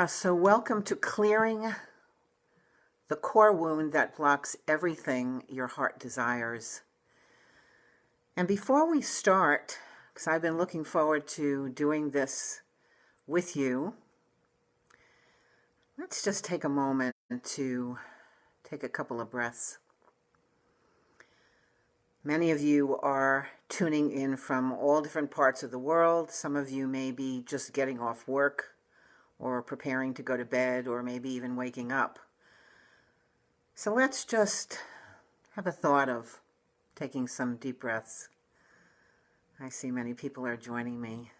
So welcome to clearing the core wound that blocks everything your heart desires. And before we start, because I've been looking forward to doing this with you, let's just take a moment to take a couple of breaths. Many of you are tuning in from all different parts of the world. Some of you may be just getting off work or preparing to go to bed, or maybe even waking up. So let's just have a thought of taking some deep breaths. I see many people are joining me.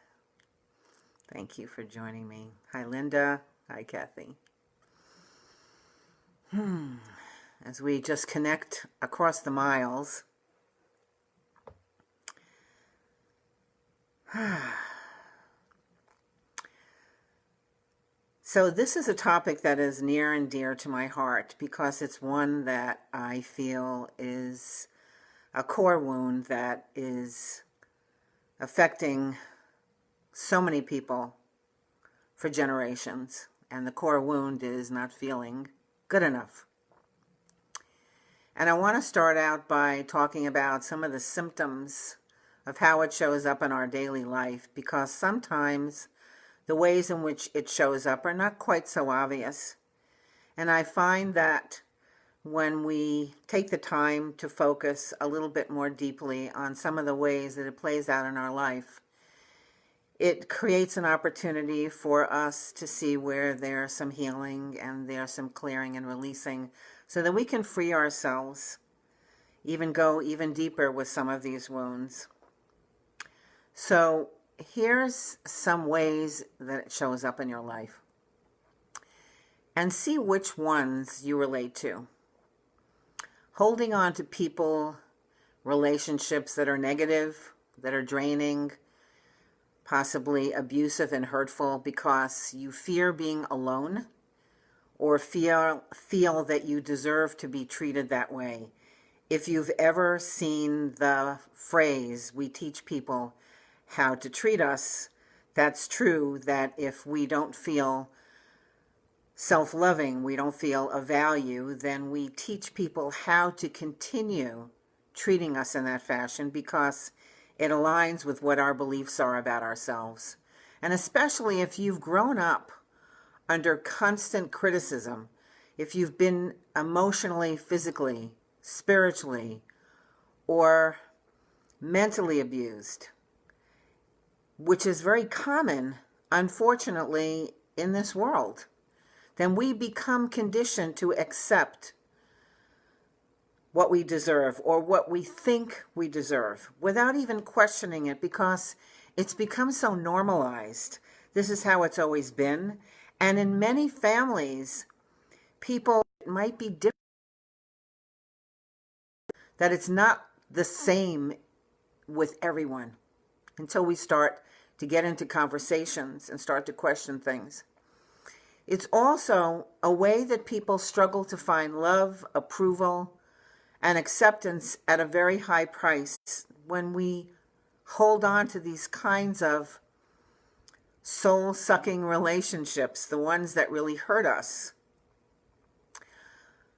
Thank you for joining me. Hi, Linda. Hi, Kathy. As we just connect across the miles. So this is a topic that is near and dear to my heart because it's one that I feel is a core wound that is affecting so many people for generations. And the core wound is not feeling good enough. And I want to start out by talking about some of the symptoms of how it shows up in our daily life, because sometimes the ways in which it shows up are not quite so obvious. And I find that when we take the time to focus a little bit more deeply on some of the ways that it plays out in our life, it creates an opportunity for us to see where there's some healing and there's some clearing and releasing, so that we can free ourselves, even go even deeper with some of these wounds. So here's some ways that it shows up in your life, and see which ones you relate to. Holding on to people, relationships that are negative, that are draining, possibly abusive and hurtful because you fear being alone, or feel that you deserve to be treated that way. If you've ever seen the phrase, "we teach people how to treat us," that's true, that if we don't feel self-loving, we don't feel of value, then we teach people how to continue treating us in that fashion because it aligns with what our beliefs are about ourselves. And especially if you've grown up under constant criticism, if you've been emotionally, physically, spiritually, or mentally abused, which is very common, unfortunately, in this world, then we become conditioned to accept what we deserve or what we think we deserve without even questioning it, because it's become so normalized. This is how it's always been. And in many families, people might be different, that it's not the same with everyone, until we start to get into conversations and start to question things. It's also a way that people struggle to find love, approval, and acceptance at a very high price when we hold on to these kinds of soul-sucking relationships, the ones that really hurt us.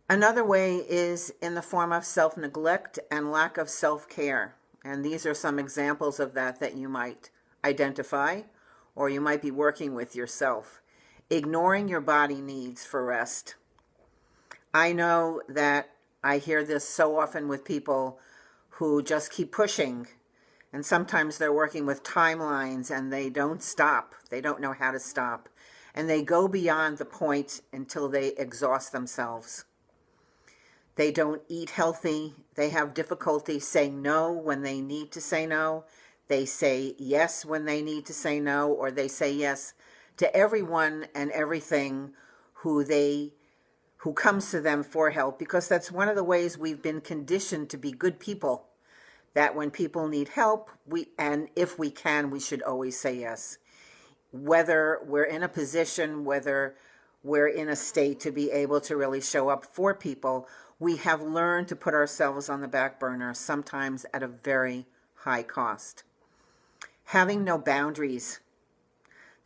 Another way is in the form of self-neglect and lack of self-care. And these are some examples of that you might identify, or you might be working with yourself. Ignoring your body needs for rest. I know that I hear this so often with people who just keep pushing, and sometimes they're working with timelines and they don't stop. They don't know how to stop. And they go beyond the point until they exhaust themselves. They don't eat healthy. They have difficulty saying no when they need to say no. They say yes when they need to say no, or they say yes to everyone and everything who comes to them for help, because that's one of the ways we've been conditioned to be good people, that when people need help, and if we can, we should always say yes. Whether we're in a position, whether we're in a state to be able to really show up for people, we have learned to put ourselves on the back burner, sometimes at a very high cost. Having no boundaries.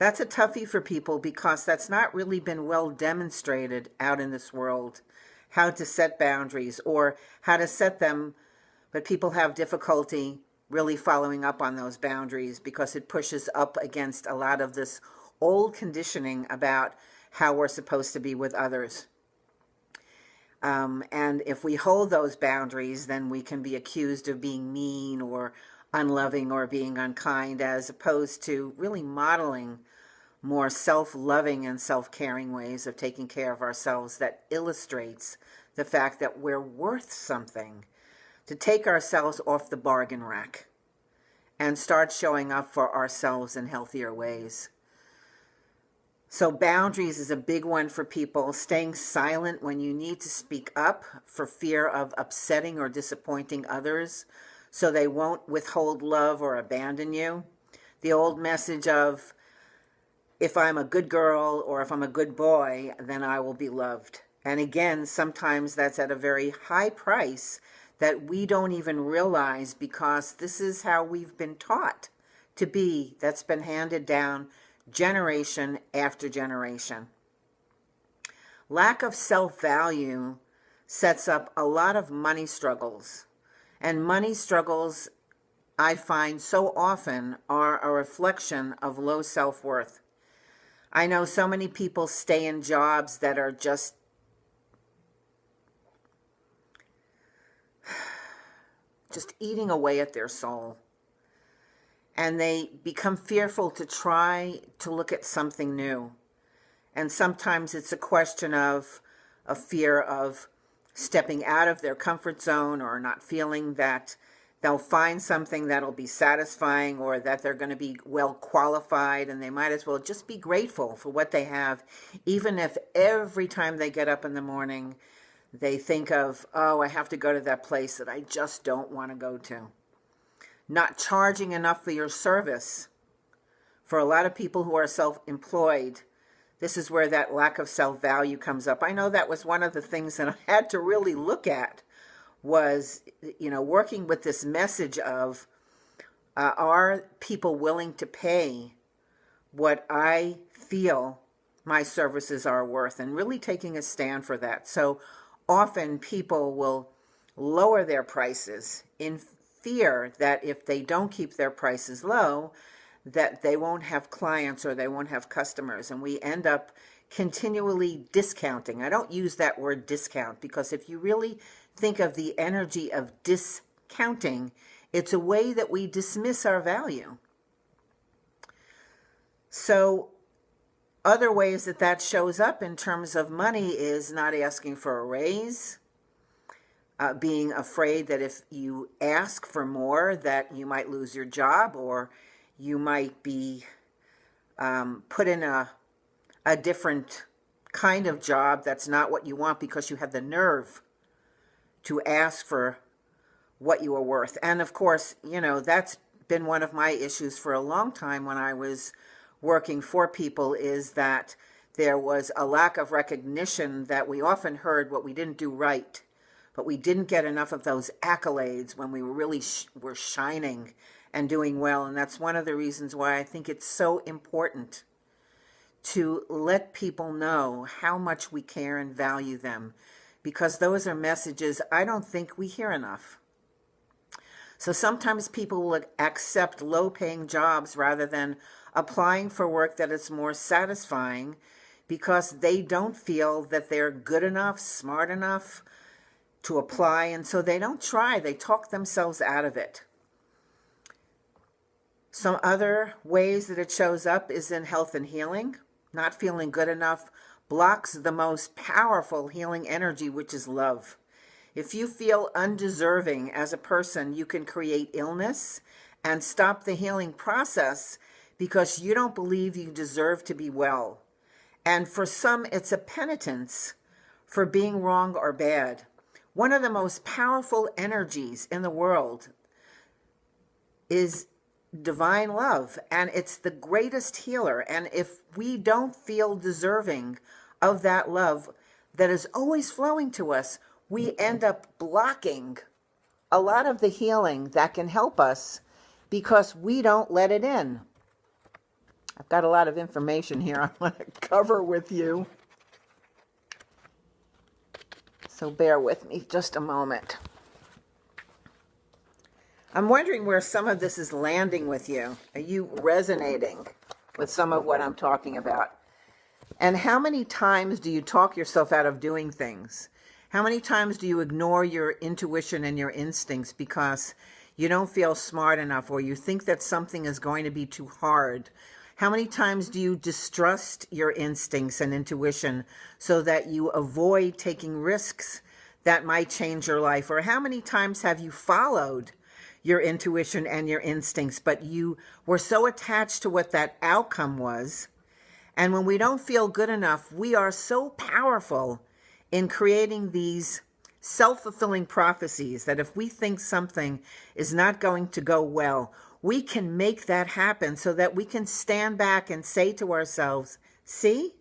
That's a toughie for people because that's not really been well demonstrated out in this world, how to set boundaries or how to set them, but people have difficulty really following up on those boundaries because it pushes up against a lot of this old conditioning about how we're supposed to be with others. And if we hold those boundaries, then we can be accused of being mean or unloving or being unkind, as opposed to really modeling more self-loving and self-caring ways of taking care of ourselves that illustrates the fact that we're worth something, to take ourselves off the bargain rack and start showing up for ourselves in healthier ways. So boundaries is a big one for people. Staying silent when you need to speak up for fear of upsetting or disappointing others so they won't withhold love or abandon you. The old message of, if I'm a good girl or if I'm a good boy, then I will be loved. And again, sometimes that's at a very high price that we don't even realize because this is how we've been taught to be. That's been handed down generation after generation. Lack of self-value sets up a lot of money struggles. And money struggles, I find so often, are a reflection of low self-worth. I know so many people stay in jobs that are just eating away at their soul. And they become fearful to try to look at something new. And sometimes it's a question of a fear of stepping out of their comfort zone or not feeling that they'll find something that'll be satisfying or that they're going to be well qualified, and they might as well just be grateful for what they have, even if every time they get up in the morning they think of, oh, I have to go to that place that I just don't want to go to. Not charging enough for your service. For a lot of people who are self-employed, this is where that lack of self-value comes up. I know that was one of the things that I had to really look at, was, working with this message of, are people willing to pay what I feel my services are worth, and really taking a stand for that. So often people will lower their prices in fear that if they don't keep their prices low, that they won't have clients or they won't have customers, and we end up continually discounting. I don't use that word discount because if you really think of the energy of discounting, it's a way that we dismiss our value. So other ways that shows up in terms of money is not asking for a raise, being afraid that if you ask for more that you might lose your job, or you might be put in a different kind of job that's not what you want because you have the nerve to ask for what you are worth. And of course, that's been one of my issues for a long time when I was working for people, is that there was a lack of recognition that we often heard what we didn't do right, but we didn't get enough of those accolades when we were really were shining and doing well. And that's one of the reasons why I think it's so important to let people know how much we care and value them, because those are messages I don't think we hear enough. So sometimes people will accept low-paying jobs rather than applying for work that is more satisfying because they don't feel that they're good enough, smart enough to apply, and so they don't try. They talk themselves out of it. Some other ways that it shows up is in health and healing. Not feeling good enough blocks the most powerful healing energy, which is love. If you feel undeserving as a person, you can create illness and stop the healing process because you don't believe you deserve to be well. And for some, it's a penitence for being wrong or bad. One of the most powerful energies in the world is divine love, and it's the greatest healer. And if we don't feel deserving of that love that is always flowing to us, we end up blocking a lot of the healing that can help us because we don't let it in. got a lot of information here I want to cover with you. So bear with me just a moment. I'm wondering where some of this is landing with you. Are you resonating with some of what I'm talking about? And how many times do you talk yourself out of doing things? How many times do you ignore your intuition and your instincts because you don't feel smart enough, or you think that something is going to be too hard? How many times do you distrust your instincts and intuition so that you avoid taking risks that might change your life? Or how many times have you followed your intuition and your instincts, but you were so attached to what that outcome was? And when we don't feel good enough, we are so powerful in creating these self-fulfilling prophecies that if we think something is not going to go well, we can make that happen so that we can stand back and say to ourselves, see,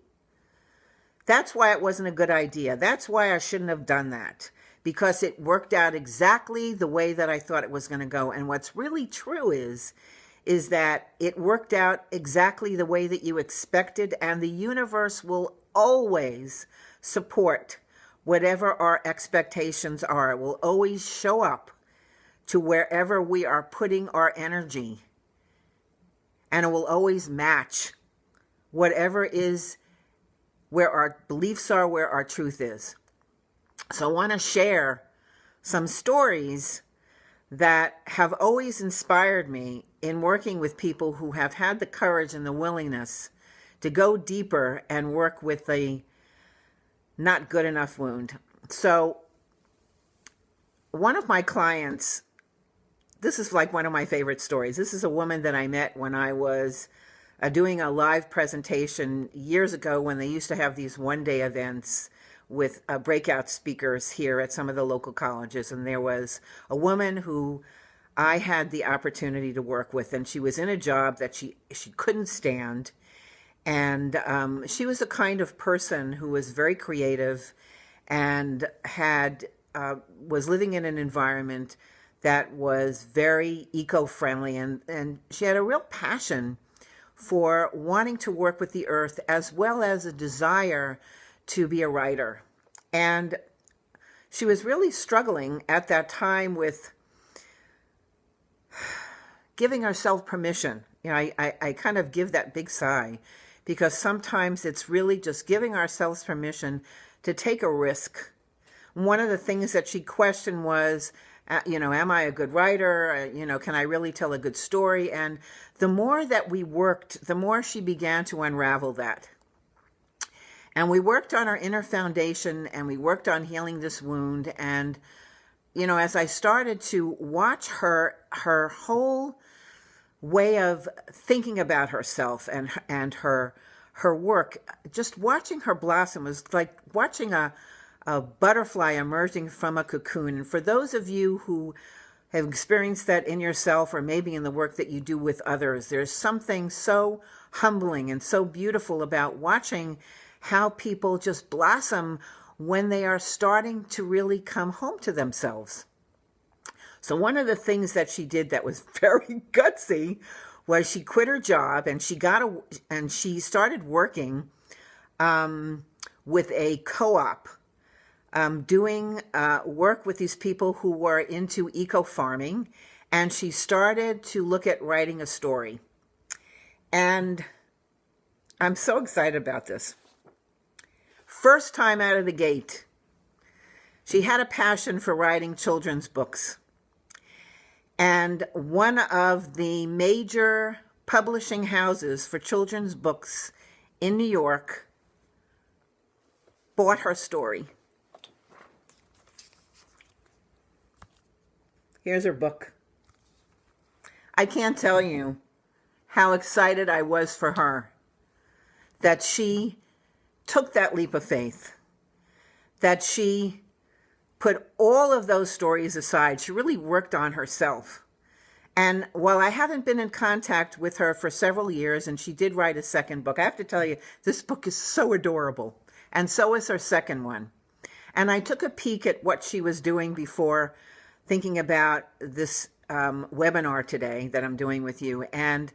that's why it wasn't a good idea. That's why I shouldn't have done that, because it worked out exactly the way that I thought it was going to go. And what's really true is that it worked out exactly the way that you expected, and the universe will always support whatever our expectations are. It will always show up to wherever we are putting our energy, and it will always match whatever is where our beliefs are, where our truth is. So I want to share some stories that have always inspired me in working with people who have had the courage and the willingness to go deeper and work with the not good enough wound. So one of my clients, this is like one of my favorite stories. This is a woman that I met when I was doing a live presentation years ago, when they used to have these one-day events with breakout speakers here at some of the local colleges. And there was a woman who I had the opportunity to work with, and she was in a job that she couldn't stand. And she was the kind of person who was very creative and was living in an environment that was very eco-friendly, and she had a real passion for wanting to work with the earth, as well as a desire to be a writer. And she was really struggling at that time with giving herself permission. You know, I kind of give that big sigh, because sometimes it's really just giving ourselves permission to take a risk. One of the things that she questioned was, am I a good writer? Can I really tell a good story? And the more that we worked, the more she began to unravel that. And we worked on our inner foundation, and we worked on healing this wound. And, as I started to watch her whole way of thinking about herself and her work, just watching her blossom was like watching a butterfly emerging from a cocoon. And for those of you who have experienced that in yourself, or maybe in the work that you do with others, there's something so humbling and so beautiful about watching how people just blossom when they are starting to really come home to themselves. So one of the things that she did that was very gutsy was she quit her job, and she started working with a co-op, doing work with these people who were into eco-farming, and she started to look at writing a story. And I'm so excited about this. First time out of the gate, she had a passion for writing children's books. And one of the major publishing houses for children's books in New York bought her story. Here's her book. I can't tell you how excited I was for her that she took that leap of faith, that she put all of those stories aside. She really worked on herself. And while I haven't been in contact with her for several years, and she did write a second book, I have to tell you, this book is so adorable. And so is her second one. And I took a peek at what she was doing before thinking about this webinar today that I'm doing with you. And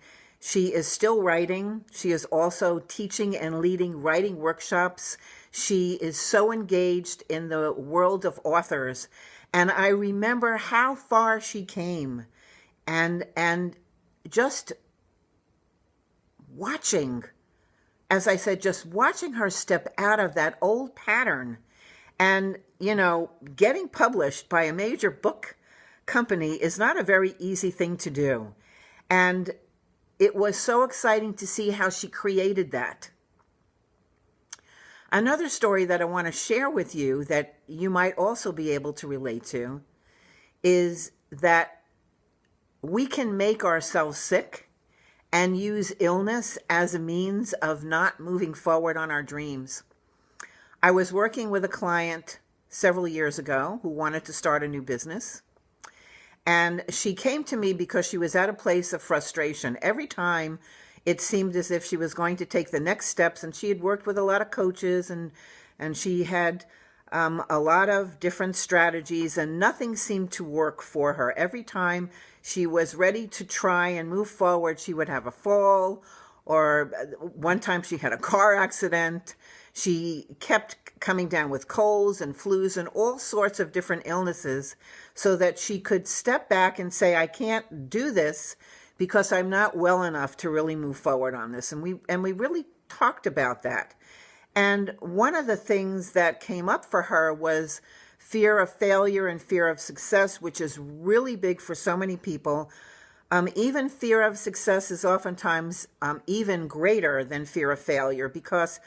She is still writing. She is also teaching and leading writing workshops. She is so engaged in the world of authors. And I remember how far she came, and just watching, as I said, just watching her step out of that old pattern and, getting published by a major book company is not a very easy thing to do. And it was so exciting to see how she created that. Another story that I want to share with you that you might also be able to relate to is that we can make ourselves sick and use illness as a means of not moving forward on our dreams. I was working with a client several years ago who wanted to start a new business. And she came to me because she was at a place of frustration. Every time it seemed as if she was going to take the next steps, and she had worked with a lot of coaches and she had a lot of different strategies, and nothing seemed to work for her. Every time she was ready to try and move forward, she would have a fall, or one time she had a car accident. She kept coming down with colds and flus and all sorts of different illnesses, so that she could step back and say, I can't do this because I'm not well enough to really move forward on this. And we really talked about that. And one of the things that came up for her was fear of failure and fear of success, which is really big for so many people. Even fear of success is oftentimes even greater than fear of failure, because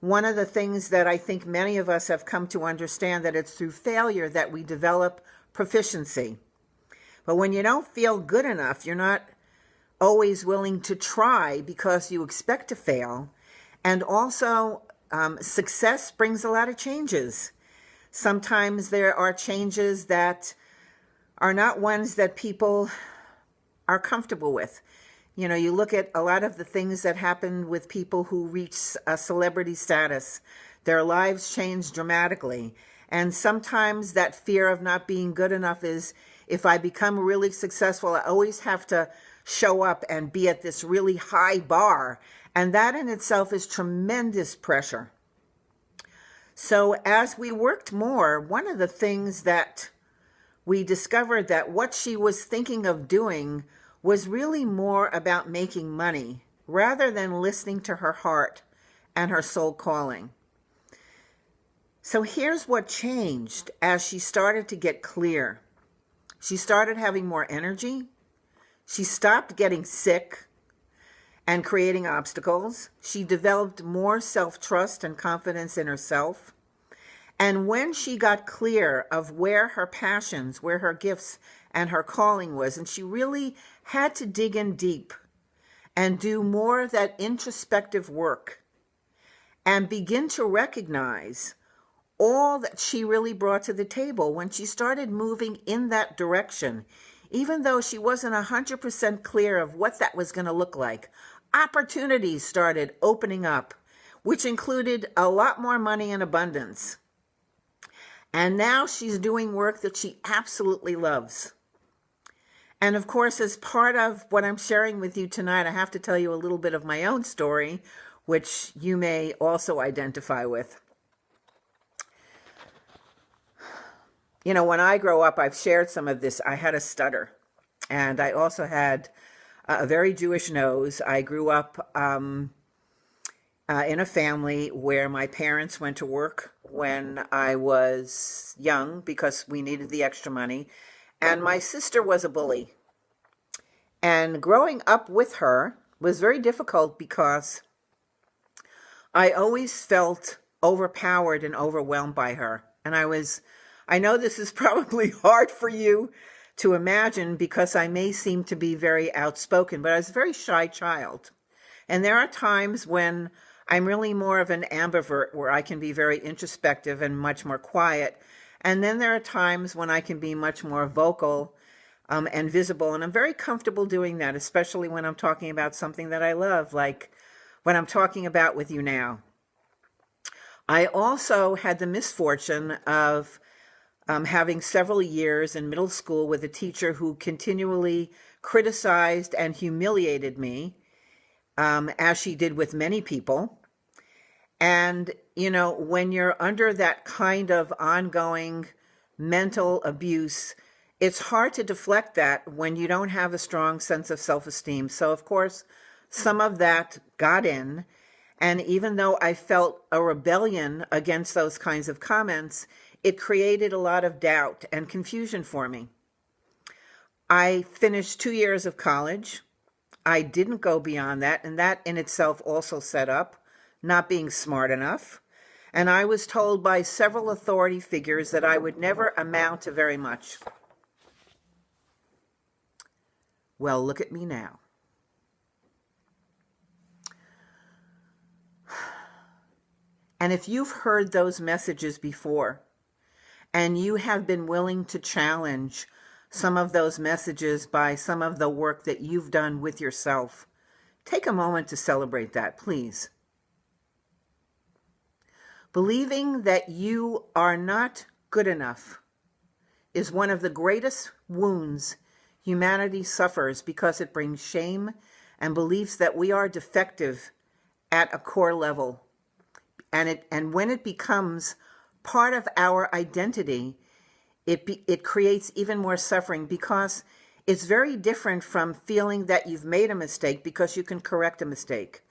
one of the things that I think many of us have come to understand, that it's through failure that we develop proficiency. But when you don't feel good enough, you're not always willing to try because you expect to fail. And also, success brings a lot of changes. Sometimes there are changes that are not ones that people are comfortable with. You look at a lot of the things that happen with people who reach a celebrity status. Their lives change dramatically. And sometimes that fear of not being good enough is, if I become really successful, I always have to show up and be at this really high bar. And that in itself is tremendous pressure. So as we worked more, one of the things that we discovered, that what she was thinking of doing was really more about making money rather than listening to her heart and her soul calling. So here's what changed as she started to get clear. She started having more energy. She stopped getting sick and creating obstacles. She developed more self-trust and confidence in herself. And when she got clear of where her passions, where her gifts and her calling was, and she really had to dig in deep and do more of that introspective work and begin to recognize all that she really brought to the table, when she started moving in that direction, even though she wasn't 100% clear of what that was going to look like, opportunities started opening up, which included a lot more money in abundance. And now she's doing work that she absolutely loves. And of course, as part of what I'm sharing with you tonight, I have to tell you a little bit of my own story, which you may also identify with. When I grow up, I've shared some of this. I had a stutter, and I also had a very Jewish nose. I grew up in a family where my parents went to work when I was young because we needed the extra money. And my sister was a bully. And growing up with her was very difficult because I always felt overpowered and overwhelmed by her. And I know this is probably hard for you to imagine because I may seem to be very outspoken, but I was a very shy child. And there are times when I'm really more of an ambivert, where I can be very introspective and much more quiet. And then there are times when I can be much more vocal and visible. And I'm very comfortable doing that, especially when I'm talking about something that I love, like what I'm talking about with you now. I also had the misfortune of having several years in middle school with a teacher who continually criticized and humiliated me as she did with many people. And, when you're under that kind of ongoing mental abuse, it's hard to deflect that when you don't have a strong sense of self-esteem. So, of course, some of that got in. And even though I felt a rebellion against those kinds of comments, it created a lot of doubt and confusion for me. I finished 2 years of college. I didn't go beyond that, and that in itself also set up not being smart enough. And I was told by several authority figures that I would never amount to very much. Well, look at me now. And if you've heard those messages before, and you have been willing to challenge some of those messages by some of the work that you've done with yourself, take a moment to celebrate that, please. Believing that you are not good enough is one of the greatest wounds humanity suffers, because it brings shame and beliefs that we are defective at a core level. And when it becomes part of our identity, it creates even more suffering, because it's very different from feeling that you've made a mistake because you can correct a mistake.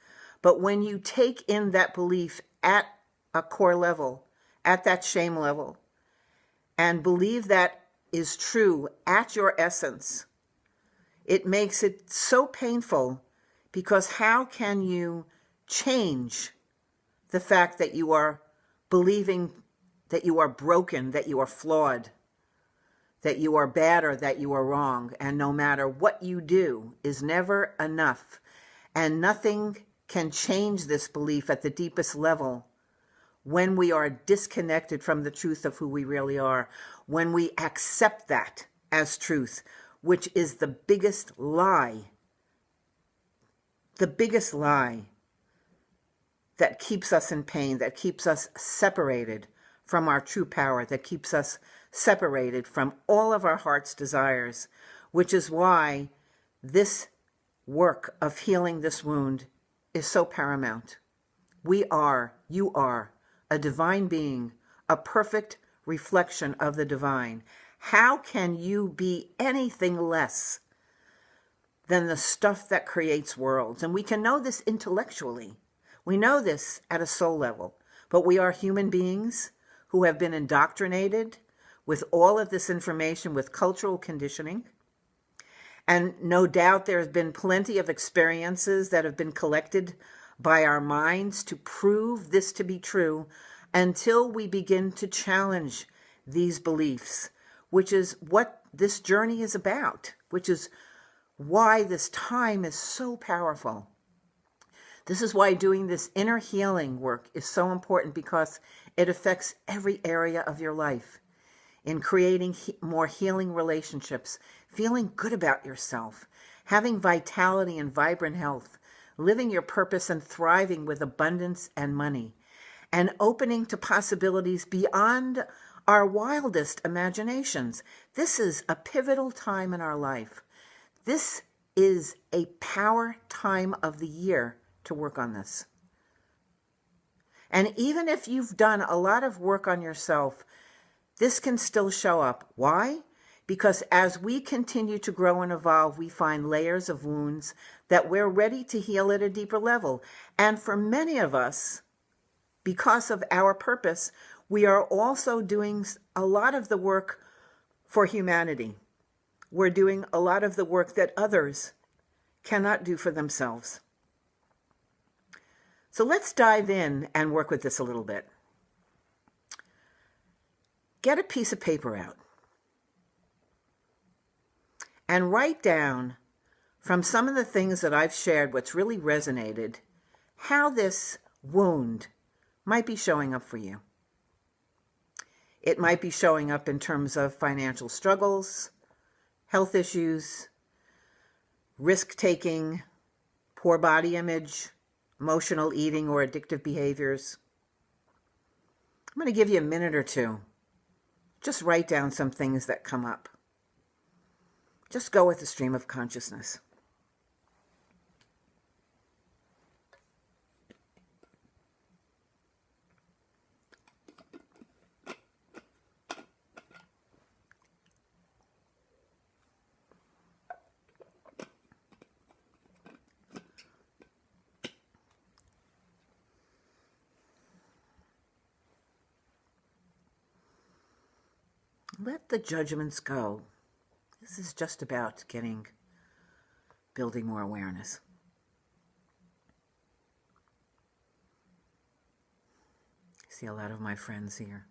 But when you take in that belief at a core level, at that shame level, and believe that is true at your essence, it makes it so painful, because how can you change the fact that you are believing that you are broken, that you are flawed, that you are bad, or that you are wrong, and no matter what you do is never enough, and nothing can change this belief at the deepest level when we are disconnected from the truth of who we really are, when we accept that as truth, which is the biggest lie that keeps us in pain, that keeps us separated from our true power, that keeps us separated from all of our heart's desires, which is why this work of healing this wound is so paramount. You are a divine being, a perfect reflection of the divine. How can you be anything less than the stuff that creates worlds? And we can know this intellectually. We know this at a soul level, but we are human beings who have been indoctrinated with all of this information, with cultural conditioning. And no doubt there have been plenty of experiences that have been collected by our minds to prove this to be true, until we begin to challenge these beliefs, which is what this journey is about, which is why this time is so powerful. This is why doing this inner healing work is so important, because it affects every area of your life. In creating more healing relationships, feeling good about yourself, having vitality and vibrant health, living your purpose and thriving with abundance and money, and opening to possibilities beyond our wildest imaginations. This is a pivotal time in our life. This is a power time of the year to work on this. And even if you've done a lot of work on yourself, this can still show up. Why? Because as we continue to grow and evolve, we find layers of wounds that we're ready to heal at a deeper level. And for many of us, because of our purpose, we are also doing a lot of the work for humanity. We're doing a lot of the work that others cannot do for themselves. So let's dive in and work with this a little bit. Get a piece of paper out and write down, from some of the things that I've shared, what's really resonated, how this wound might be showing up for you. It might be showing up in terms of financial struggles, health issues, risk-taking, poor body image, emotional eating, or addictive behaviors. I'm going to give you a minute or two. Just write down some things that come up. Just go with the stream of consciousness. let the judgments go. This is just about building more awareness. I see a lot of my friends here.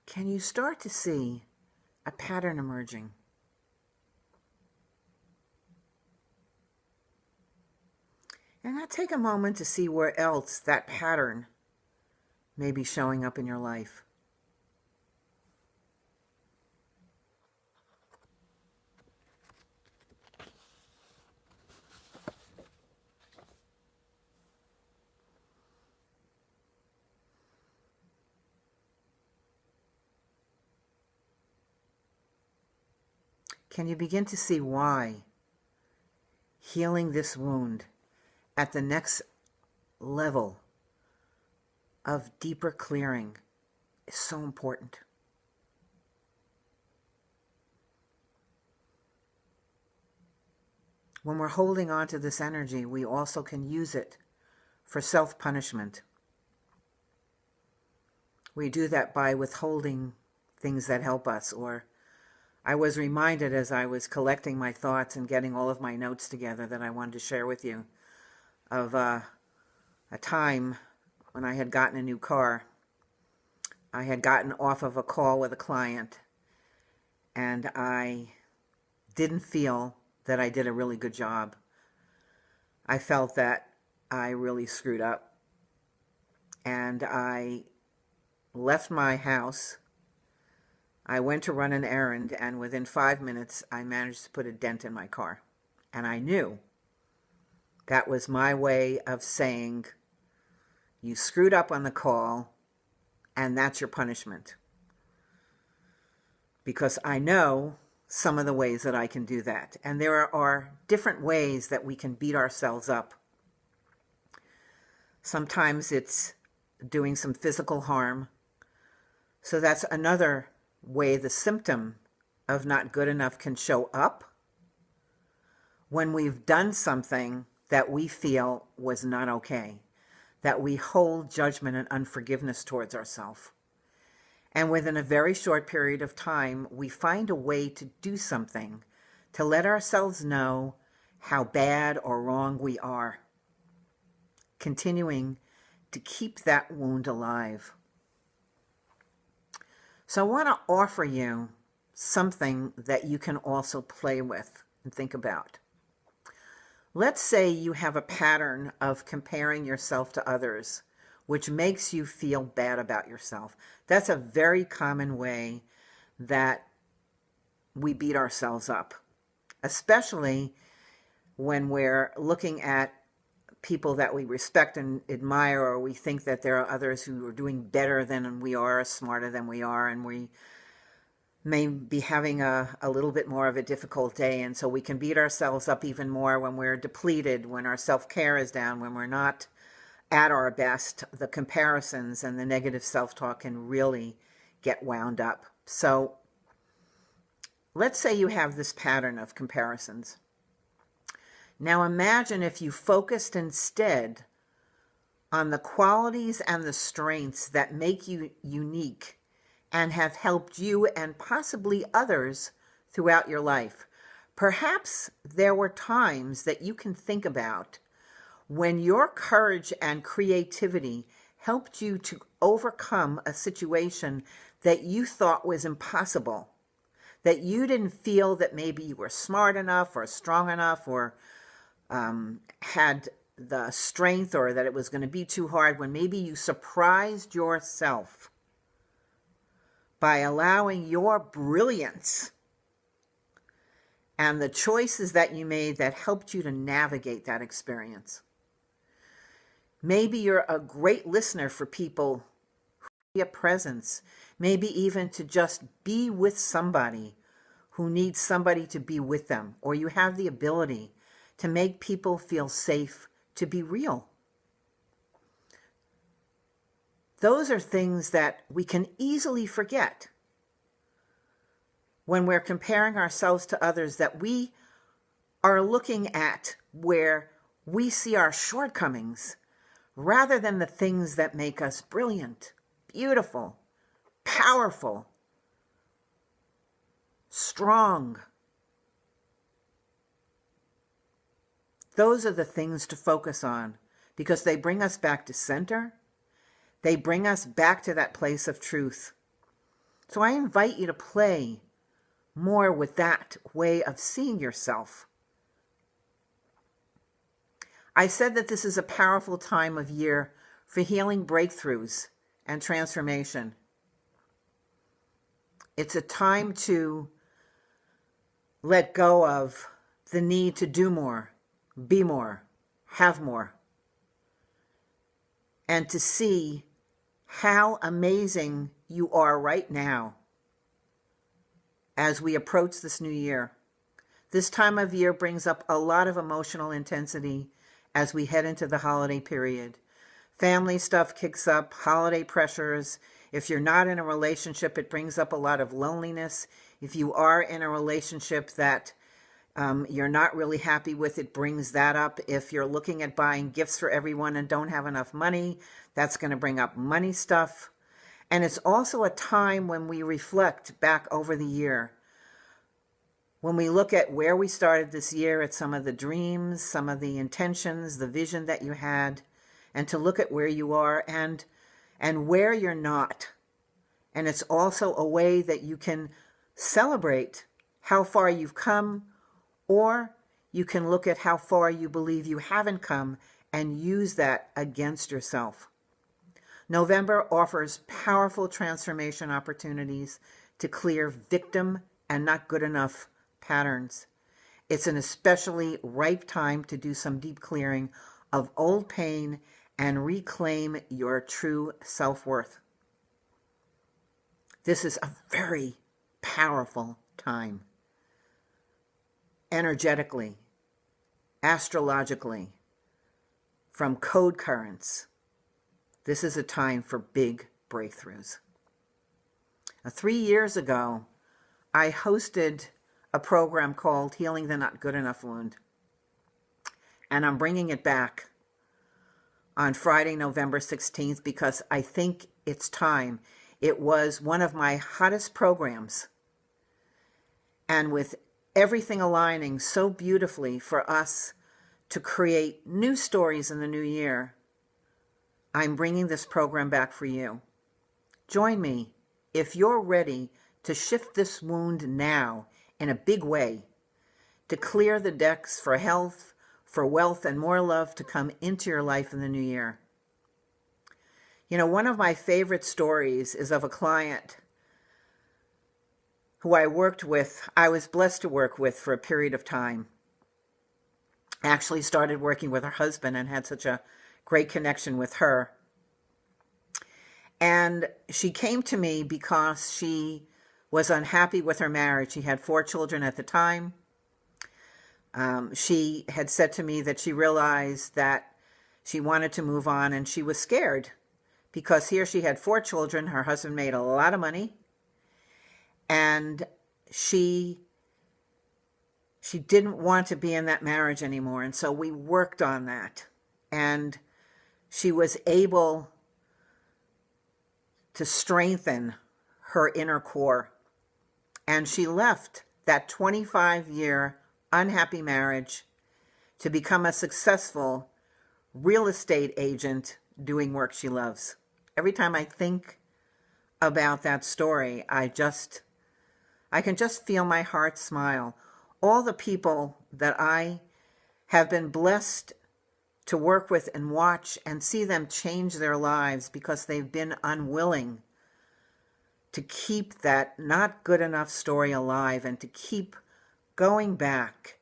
Can you start to see a pattern emerging? And now take a moment to see where else that pattern may be showing up in your life. Can you begin to see why healing this wound at the next level of deeper clearing is so important? When we're holding on to this energy, we also can use it for self-punishment. We do that by withholding things that help us. Or I was reminded as I was collecting my thoughts and getting all of my notes together that I wanted to share with you of a time when I had gotten a new car. I had gotten off of a call with a client, and I didn't feel that I did a really good job. I felt that I really screwed up, and I left my house. I went to run an errand, and within 5 minutes, I managed to put a dent in my car. And I knew that was my way of saying, you screwed up on the call, and that's your punishment. Because I know some of the ways that I can do that. And there are different ways that we can beat ourselves up. Sometimes it's doing some physical harm. So that's another way the symptom of not good enough can show up, when we've done something that we feel was not okay, that we hold judgment and unforgiveness towards ourselves. And within a very short period of time, we find a way to do something to let ourselves know how bad or wrong we are, continuing to keep that wound alive. So I want to offer you something that you can also play with and think about. Let's say you have a pattern of comparing yourself to others, which makes you feel bad about yourself. That's a very common way that we beat ourselves up, especially when we're looking at people that we respect and admire, or we think that there are others who are doing better than we are, smarter than we are, and we may be having a little bit more of a difficult day. And so we can beat ourselves up even more when we're depleted, when our self-care is down, when we're not at our best. The comparisons and the negative self-talk can really get wound up. So let's say you have this pattern of comparisons. Now imagine if you focused instead on the qualities and the strengths that make you unique and have helped you and possibly others throughout your life. Perhaps there were times that you can think about when your courage and creativity helped you to overcome a situation that you thought was impossible, that you didn't feel that maybe you were smart enough or strong enough or had the strength, or that it was going to be too hard, when maybe you surprised yourself by allowing your brilliance and the choices that you made that helped you to navigate that experience. Maybe you're a great listener for people who need a presence, maybe even to just be with somebody who needs somebody to be with them, or you have the ability to make people feel safe to be real. Those are things that we can easily forget when we're comparing ourselves to others, that we are looking at where we see our shortcomings rather than the things that make us brilliant, beautiful, powerful, strong. Those are the things to focus on because they bring us back to center. They bring us back to that place of truth. So I invite you to play more with that way of seeing yourself. I said that this is a powerful time of year for healing breakthroughs and transformation. It's a time to let go of the need to do more, be more, have more, and to see how amazing you are right now as we approach this new year. This time of year brings up a lot of emotional intensity as we head into the holiday period. Family stuff kicks up, holiday pressures. If you're not in a relationship, it brings up a lot of loneliness. If you are in a relationship that you're not really happy with, it brings that up. If you're looking at buying gifts for everyone and don't have enough money, that's going to bring up money stuff. And it's also a time when we reflect back over the year. When we look at where we started this year, at some of the dreams, some of the intentions, the vision that you had, and to look at where you are and where you're not. And it's also a way that you can celebrate how far you've come, or you can look at how far you believe you haven't come and use that against yourself. November offers powerful transformation opportunities to clear victim and not good enough patterns. It's an especially ripe time to do some deep clearing of old pain and reclaim your true self-worth. This is a very powerful time. Energetically, astrologically, from code currents, this is a time for big breakthroughs. 3 years ago, I hosted a program called Healing the Not Good Enough Wound. And I'm bringing it back on Friday, November 16th, because I think it's time. It was one of my hottest programs. And with everything aligning so beautifully for us to create new stories in the new year, I'm bringing this program back for you. Join me if you're ready to shift this wound now in a big way, to clear the decks for health, for wealth, and more love to come into your life in the new year. You know, one of my favorite stories is of a client who I was blessed to work with for a period of time. I actually started working with her husband and had such a great connection with her. And she came to me because she was unhappy with her marriage. She had 4 children at the time. She had said to me that she realized that she wanted to move on, and she was scared because here she had 4 children. Her husband made a lot of money, and she didn't want to be in that marriage anymore. And so we worked on that, and she was able to strengthen her inner core. And she left that 25-year unhappy marriage to become a successful real estate agent doing work she loves. Every time I think about that story, I can just feel my heart smile. All the people that I have been blessed to work with and watch and see them change their lives because they've been unwilling to keep that not good enough story alive and to keep going back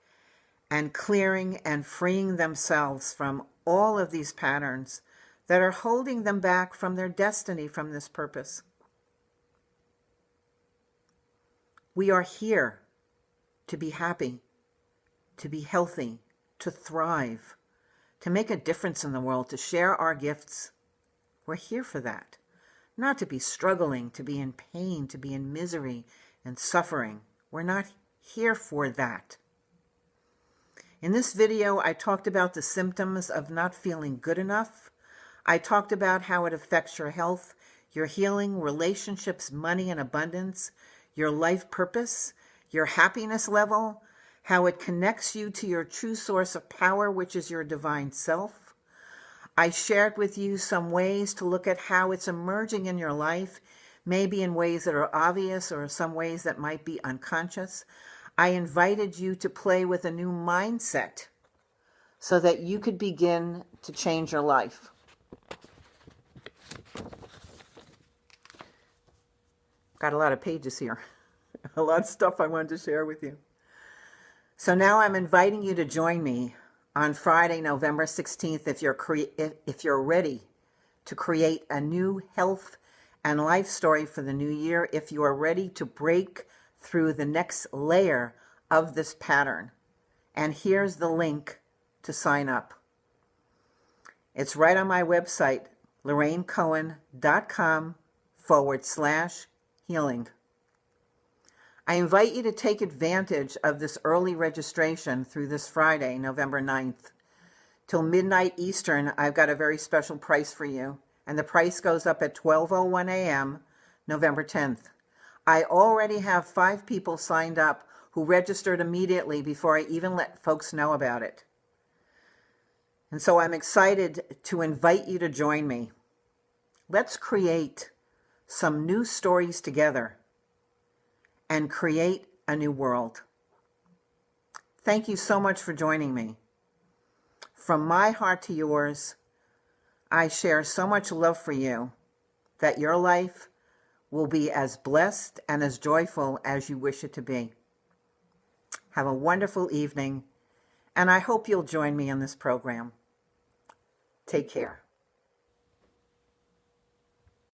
and clearing and freeing themselves from all of these patterns that are holding them back from their destiny, from this purpose. We are here to be happy, to be healthy, to thrive, to make a difference in the world, to share our gifts. We're here for that. not to be struggling, to be in pain, to be in misery and suffering. We're not here for that. In this video, I talked about the symptoms of not feeling good enough. I talked about how it affects your health, your healing, relationships, money and abundance, your life purpose, your happiness level, how it connects you to your true source of power, which is your divine self. I shared with you some ways to look at how it's emerging in your life, maybe in ways that are obvious or some ways that might be unconscious. I invited you to play with a new mindset so that you could begin to change your life. Got a lot of pages here. A lot of stuff I wanted to share with you. So now I'm inviting you to join me on Friday, November 16th, if you're ready to create a new health and life story for the new year, if you are ready to break through the next layer of this pattern. And here's the link to sign up. It's right on my website, lorrainecohen.com/healing. I invite you to take advantage of this early registration through this Friday, November 9th. Till midnight Eastern, I've got a very special price for you, and the price goes up at 12:01 a.m., November 10th. I already have 5 people signed up who registered immediately before I even let folks know about it. And so I'm excited to invite you to join me. Let's create some new stories together and create a new world. Thank you so much for joining me. From my heart to yours, I share so much love for you that your life will be as blessed and as joyful as you wish it to be. Have a wonderful evening, and I hope you'll join me in this program. Take care.